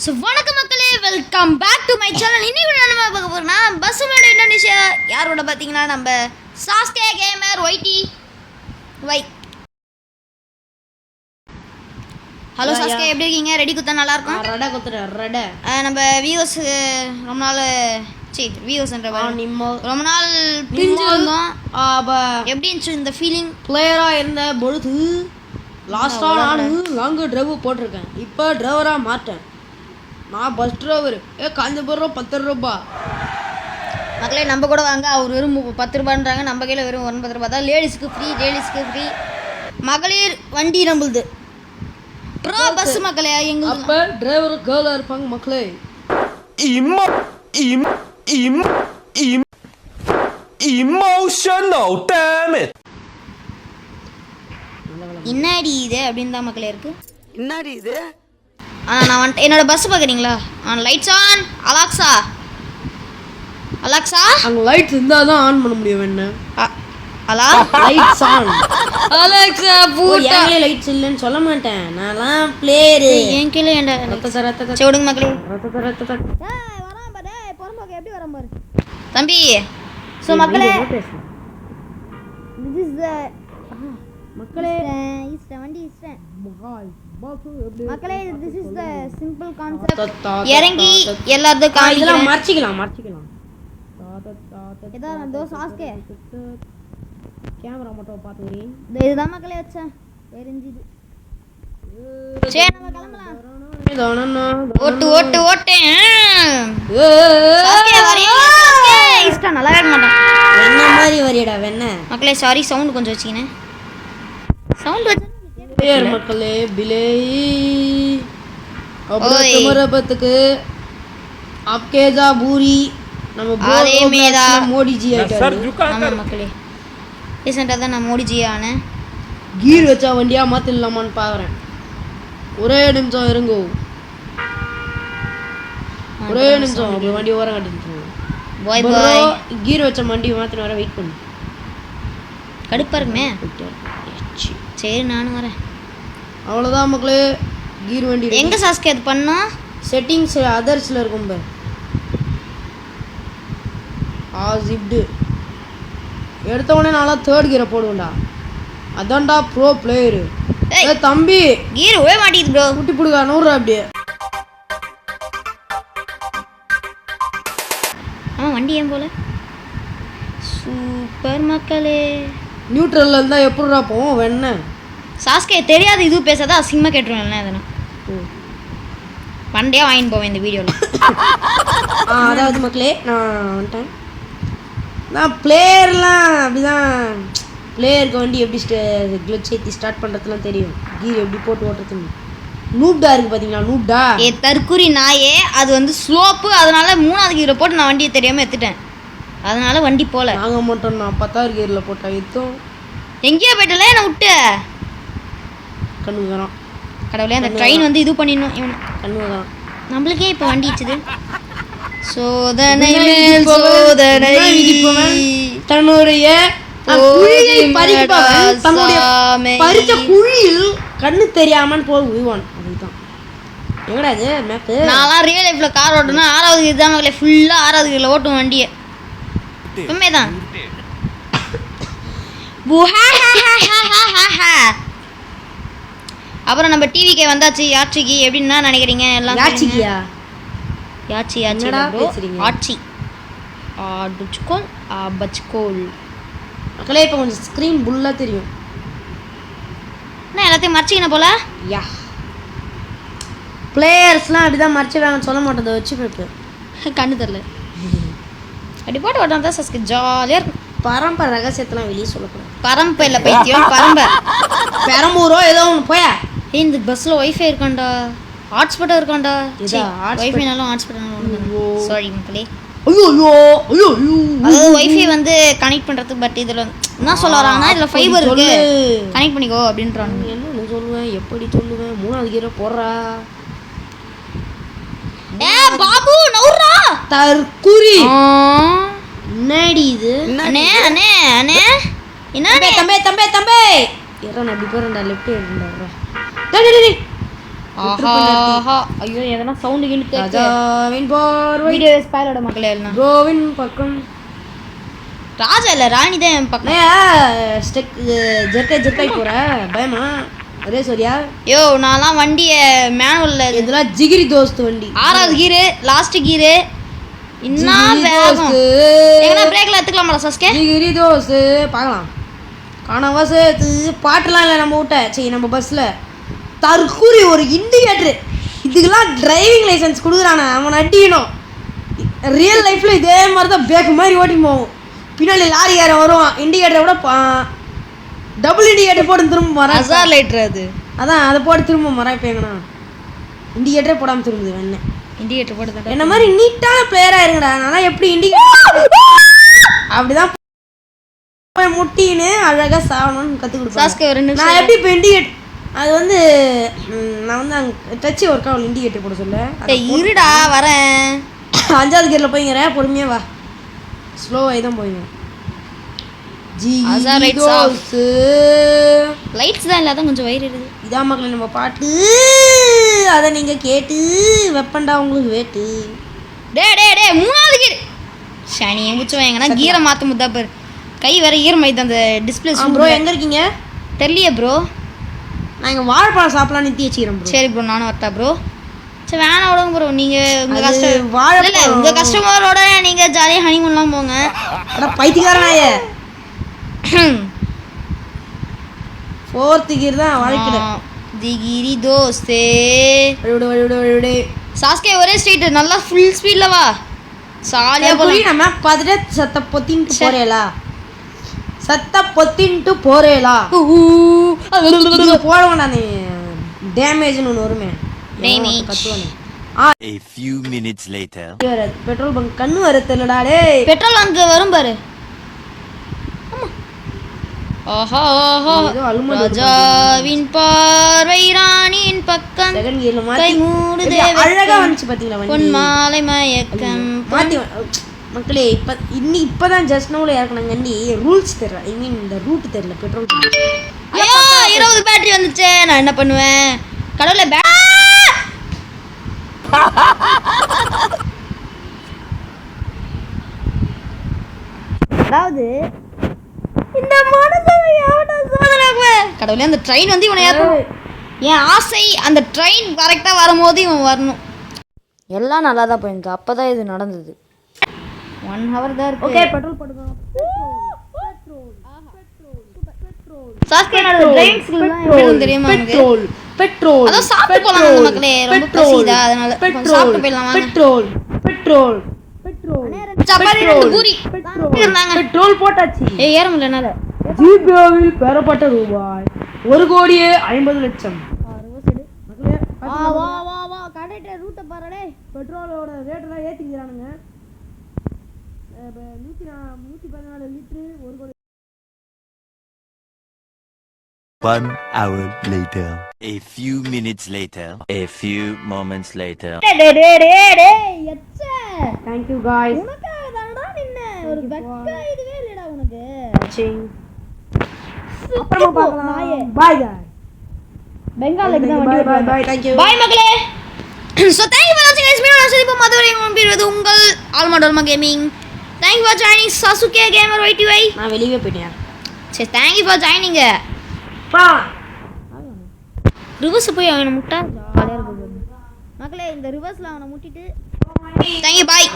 So வணக்கம் மக்களே, welcome back to my channel. இன்னைக்கு நம்ம பார்க்க போகிறோம்னா பஸ்ஸுமேடு இந்தோனேஷியா யாரோட பார்த்தீங்கன்னா நம்ம சாஸ்கே கேமர் ஒய்டி வை. ஹலோ சாஸ்கே, எப்படி இருக்கீங்க? ரெடி குத்தா நல்லா இருக்கும். ரெடா குத்துற ரெடா. நம்ம வியூஸ் ரொம்ப நாள் ரொம்ப நாள் பிரிஞ்சிருந்தோம். எப்படி இருந்துச்சு இந்த ஃபீலிங்? பிளேயராக இருந்த பொழுது லாஸ்ட்டாக நான் லாங்கு டிரைவ் போட்டிருக்கேன். இப்போ டிரைவராக மாட்டேன். நான் பஸ் டிரைவர். காஞ்சிபுரம் 10 ரூபா. மக்களே நம்ம கூட வாங்க. அவர் வெறும் 10 ரூபான்றாங்க, நம்ம கையில் வெறும் 9 ரூபா தான். லேடிஸ்க்கு ஃப்ரீ. மகளிர் வண்டி நம்மளுது ப்ரோ பஸ் மக்களே. எங்க அப்போ டிரைவர் கேர்ளாக இருப்பாங்க மக்களே. Emotional, damn it. என்னடி இது அப்படின்னு தான் மக்களே இருக்கு. என்னடி இது? நான் வந்துட்டு என்னோட பஸ் பார்க்குறீங்களா? Lights on. அலெக்சா அங்கே லைட்ஸ் இருந்தால் தான் ஆன் பண்ண முடியும். என்ன அலா lights on. Alexa Buta lights இல்லைன்னு சொல்ல மாட்டேன். நான்லாம் பிளேயரு. என் கீழே ஏன்டா சொல்லுங்க மக்களே. வரான் பாரு, பொறம்போக்கு எப்படி வரான் பாரு தம்பி. ஸோ மக்களே, this is the மக்களே வண்டி மக்களே, this is the simple concept. இறங்கி எல்லாத்தையும் காமிக்கலாம். மறைச்சிக்கலாம். ஏதோ நான் சாஸ்கே கேமரா மட்டும் பார்த்து வரீங்க. இதுதான் மக்களே வச்சேன் தெரிஞ்சுது. சரி நம்ம கிளம்பலாம். ஓட்டு சாஸ்கே வரையா? சாஸ்கே இஷ்டா நல்லா இருக்க மாட்டான். என்ன மாதிரி வரியடா வெண்ண மக்களே. சாரி, சவுண்ட் கொஞ்சம் வச்சிக்கினேன். சவுண்ட் வச்சு பேர் மக்களே. பிலே அப்புறம் துமரபத்துக்கு அப்கேஜா பூரி நம்ம அதே மேதா மோடிஜி ஆயிட்டாரு. ஆமா மக்களே, ரீசெண்டாக தான் நான் மோடிஜி ஆனேன். கீர் வச்சா வண்டியா மாத்திடலாமான்னு பாக்குறேன். ஒரே நிமிஷம் இருங்கோ. ஒரே நிமிஷம் அப்படி வண்டி ஓரம் கட்டிட்டு பாய் பாய். கீர் வச்ச வண்டி மாத்தின வர வெயிட் பண்ணு. கடுப்பா இருக்குமே. சரி நானும் வரேன். அவ்வளோதான் மக்களே. கீர் வண்டி எங்க சாஸ்கே அது பண்ணோம்? செட்டிங்ஸ் அதர்ஸில் இருக்கும் பே. ஜிப்டு எடுத்த உடனே நல்லா 3rd கியரை போடுவேன்டா. அதான்டா ப்ரோ பிளேயரு. தம்பி கீர் ஓய மாட்டேங்குது ப்ரோ. குட்டி பிடுங்க 100 ரூபா அப்படியே. வண்டி ஏன் போல சூப்பர் மக்களே. நியூட்ரல்ல இருந்தா எப்படிடா போவோம் வெண்ண? சாஸ்கே தெரியாது இது பேசாத அசிங்கமா கேட்டுருவேன். எதனா வண்டியா வாங்கிட்டு போவேன் இந்த வீடியோவில். அதாவது மக்களே, நான் வந்துட்டேன். நான் பிளேயர்லாம் அப்படிதான். பிளேயருக்கு வண்டி எப்படி கிளச் ஏற்றி ஸ்டார்ட் பண்ணுறதுலாம் தெரியும். கீர் எப்படி போட்டு ஓட்டுறதுன்னு. நூப்டா இருக்குது பார்த்தீங்களா? நூப்டா தற்குறி நாயே. அது வந்து ஸ்லோப்பு, அதனால 3வது கீரை போட்டு நான் வண்டியை தெரியாமல் எடுத்துட்டேன். அதனால வண்டி போல. நாங்கள் மட்டும் நான் 10வது கியரில் போட்டேன். எத்தும் எங்கேயோ போயிட்டல என்ன விட்டு கண்ணுக்கு வரான். கடவுளே, அந்த ட்ரெயின் வந்து இது பண்ணிடணும் இவனை. கண்ணுக்கு வரான். நம்மளுக்கே இப்போ வண்டி இச்சுது. சோதனை மேல் சோதனை. தன்னுடைய பறிச்ச குழியில் கண்ணு தெரியாமன்னு போய் உய்வான். அதுதான் எங்கடா இது மேப்பு. நான்லாம் ரியல் லைஃப்ல கார் ஓட்டணும் 6வது கீர் தான் மக்களே. ஃபுல்லா 6வது கீர்ல ஓட்டும் வண்டியை. உண்மைதான். அப்புறம் நம்ம டிவிக்கே வந்தாச்சு. யாச்சிக்கு எப்படின்னா நினைக்கிறீங்க எல்லாம்? யாச்சிக்கியா? யாச்சி ஆட்சி ஆடுச்சுக்கோல் ஆபச்சுக்கோல். மக்களே இப்போ கொஞ்சம் ஸ்க்ரீன் புல்லாக தெரியும். என்ன எல்லாத்தையும் மறைச்சிக்கின போல? யா பிளேயர்ஸ்லாம் அப்படிதான் மறைச்சிடுறாங்கன்னு சொல்ல மாட்டேன். வச்சு போய்ப்பு கண்ணு தெரில. அப்படி போட்டு ஓட்டம் தான் சஸ்க்கு ஜாலியாக இருக்கும். பரம்பரை ரகசியத்தெல்லாம் வெளியே சொல்லக்கூடாது. பரம்பை இல்லை பைத்தியம், பரம்பை. பெரம்பூரோ ஏதோ ஒன்று போயா. இந்த பஸ்ஸில் ஒய்ஃபை இருக்காண்டா, ஹாட்ஸ்பாட்டாக இருக்காண்டா. ஒய்ஃபைனாலும் ஹாட்ஸ்பாட்டாலும் சாரி மக்களே. அதாவது ஒய்ஃபை வந்து கனெக்ட் பண்ணுறதுக்கு. பட் இதில் என்ன சொல்ல வராங்கன்னா இதில் ஃபைபர் இருக்கு, கனெக்ட் பண்ணிக்கோ அப்படின்றாங்க. என்ன சொல்லுவேன், எப்படி சொல்லுவேன்? 3வது கீரை போடுறா. பாபு நவுறா தற்குறி. என்னடி இது? அண்ணே அண்ணே அண்ணே என்ன தம்பே தம்பே தம்பே தம்பே. ஏறா நான் இப்படி போறேன்டா. லெஃப்ட் ஏறேன்டா. ஆஹா ஐயோ எதனா சவுண்ட் கிண்டு கேட்க ராஜாவின் பார்வை வீடியோ ஸ்பாயில் ஆட மக்களே எல்லாம் ப்ரோவின் பக்கம் ராஜா இல்ல ராணி தான் என் பக்கம் ஸ்டெக் ஜெர்க்காய் போற பயமா அதே சரியா யோ நான்லாம் வண்டியை மேனுவல்ல இதெல்லாம் ஜிகிரி தோஸ்து வண்டி 6வது கீரு லாஸ்ட் கீரு இன்னும் வேகம் எங்கனா பிரேக்ல எடுத்துக்கலாமா சஸ்கே ஜிகிரி தோஸ்து பார்க்கலாம் காணவா சேர்த்து பாட்டுலாம் இல்லை நம்ம விட்ட சரி நம்ம பஸ்ஸில் தற்கூரி ஒரு இண்டிகேட்டர் இதுக்கெல்லாம் டிரைவிங் லைசன்ஸ் கொடுக்குறானே அவன் அடிக்கணும் ரியல் லைஃப்பில் இதே மாதிரி தான் பேக்கு மாதிரி ஓட்டின்னு போவோம் பின்னாடி லாரி யாரை வருவான் இண்டிகேட்டரை விட டபுள் இண்டிகேட்டர் போட்டு திரும்ப வரேன் அசார் லைட்டர் அது அதான் அதை போட்டு திரும்ப வரேன் இப்போ எங்கண்ணா இண்டிகேட்டரே போடாமல் திரும்புது என்ன இண்டிகேட்டர் போட்டு என்ன மாதிரி நீட்டான பிளேயராக இருங்கடா அதனால் எப்படி இண்டிகேட்டர் அப்படிதான் முட்டின்னு அழகாக சாவணும்னு கற்றுக் கொடுப்பேன் நான் எப்படி இப்போ இண்டிகேட் அது வந்து நான் வந்து அங்கே டச்சு ஒர்க் ஆகல இண்டிகேட்டர் போட சொல்ல இருடா வரேன் 5வது கியரில் போய்ங்கிறேன் பொறுமையாக வா ஸ்லோவாக தான் போய்ங்க லைட்ஸ் தான் இல்லாத கொஞ்சம் வயிறு இருக்குது இதான் மக்களே நம்ம பாட்டு அதை நீங்கள் கேட்டு வெப்பண்டா உங்களுக்கு வேட்டு டே 3வது கீர் சனி எங்குச்சு வாங்கன்னா கீரை மாற்ற முத்தா பாரு கை வேற ஈரமாயிது அந்த டிஸ்பிளே ப்ரோ எங்கே இருக்கீங்க தெரியலையே ப்ரோ நான் இங்கே வாழைப்பழம் சாப்பிடலாம் நிறுத்தி வச்சுக்கிறேன் ப்ரோ சரி ப்ரோ நானும் வரட்டா ப்ரோ சரி வேணாம் விடுங்க ப்ரோ நீங்கள் உங்கள் கஷ்டம் வாழைப்பழம் உங்கள் கஸ்டமரோட நீங்கள் ஜாலியாக ஹனிமூன்லாம் போங்க அதான் பைத்தியக்காரனாயே 4th கீர் தான் வாழ்க்கை திகிரி தோஸ்தே விடு சாஸ்கே ஒரே ஸ்ட்ரீட் நல்லா ஃபுல் ஸ்பீடில் வா சாலியாக போய் நம்ம பார்த்துட்டு சத்த பொத்தின்ட்டு போறேலா சத்த பொத்தின்ட்டு போறேலா போட வேண்டாம் நீ டேமேஜ்னு ஒன்று வருமே கத்துவானே A few minutes later. Petrol bunk கண்ணு வர தெரியலடா டேய் பெட்ரோல் அங்கே வரும் பாரு ஆஹா ராஜாவின் பார்வை ராணியின் பக்கம் செகண்ட் கியர்ல கை மாத்தி மூடுதே அழகா வந்துச்சு பாத்தீங்களா வண்டி பொன் மாலை மயக்கம் மாத்தி மக்களே இப்பதான் ஜஸ்ட் நோல இறக்குனாங்க வண்டி ரூல்ஸ் தெரியல ஐ மீன் இந்த ரூட் தெரியல பெட்ரோல் ஐயோ 20 பேட்டரி வந்துச்சே நான் என்ன பண்ணுவேன் கடவுளே அதாவது இந்த கடவுளே அந்த ட்ரெயின் வந்து இவனை ஏற்றணும் என் ஆசை அந்த ட்ரெயின் கரெக்டாக வரும்போது இவன் வரணும் எல்லாம் நல்லா தான் போயிருக்கு அப்போ தான் இது நடந்தது 1 ஹவர் தான் இருக்கு ஓகே பெட்ரோல் போடுங்க சாஸ்கேனோட ட்ரெயின் ஸ்கில்லாம் எப்படி தெரியுமா பெட்ரோல் பெட்ரோல் அத சாப்பிட்டு போலாம் மக்களே ரொம்ப பசிதா அதனால சாப்பிட்டு போயிடலாம் வாங்க petrol petrol petrol chapati 2 puri இருந்தாங்க பெட்ரோல் போட்டாச்சு ஏற முடியல என்னால ஜிபிஓவில் பெறப்பட்ட ரூபாய் 1,50,00,000 வா கரெக்டா ரூட்ட பாருடே பெட்ரோலோட ரேட் எல்லாம் ஏத்திக்கிறானுங்க 114 லிட்டர் 1 கோடி 1 hour later. A few minutes later. A few moments later. டேய் எச்சே Thank you guys. உனக்காக தான்டா நின்ன ஒரு வெக்க இதுவே இல்லடா உனக்கு அப்புறமா பார்க்கலாம் பை guys பெங்கால்ல தான் bye வண்டி bye bye thank you bye மக்களே so thank you for watching guys மீண்டும் சந்திப்போம் மதுரை முன்பிருவது உங்கள் ஆல்மாடோல்மா gaming thank you for joining Sasuke Gamer YTY நான் வெளியவே போயிட்டேன் சரி thank you for joining பா ரிவர்ஸ் போய் அவனை முட்டா ஜாலியாக இருக்குது மக்களே இந்த ரிவர்ஸில் அவனை முட்டிட்டு தேங்க்யூ பாய்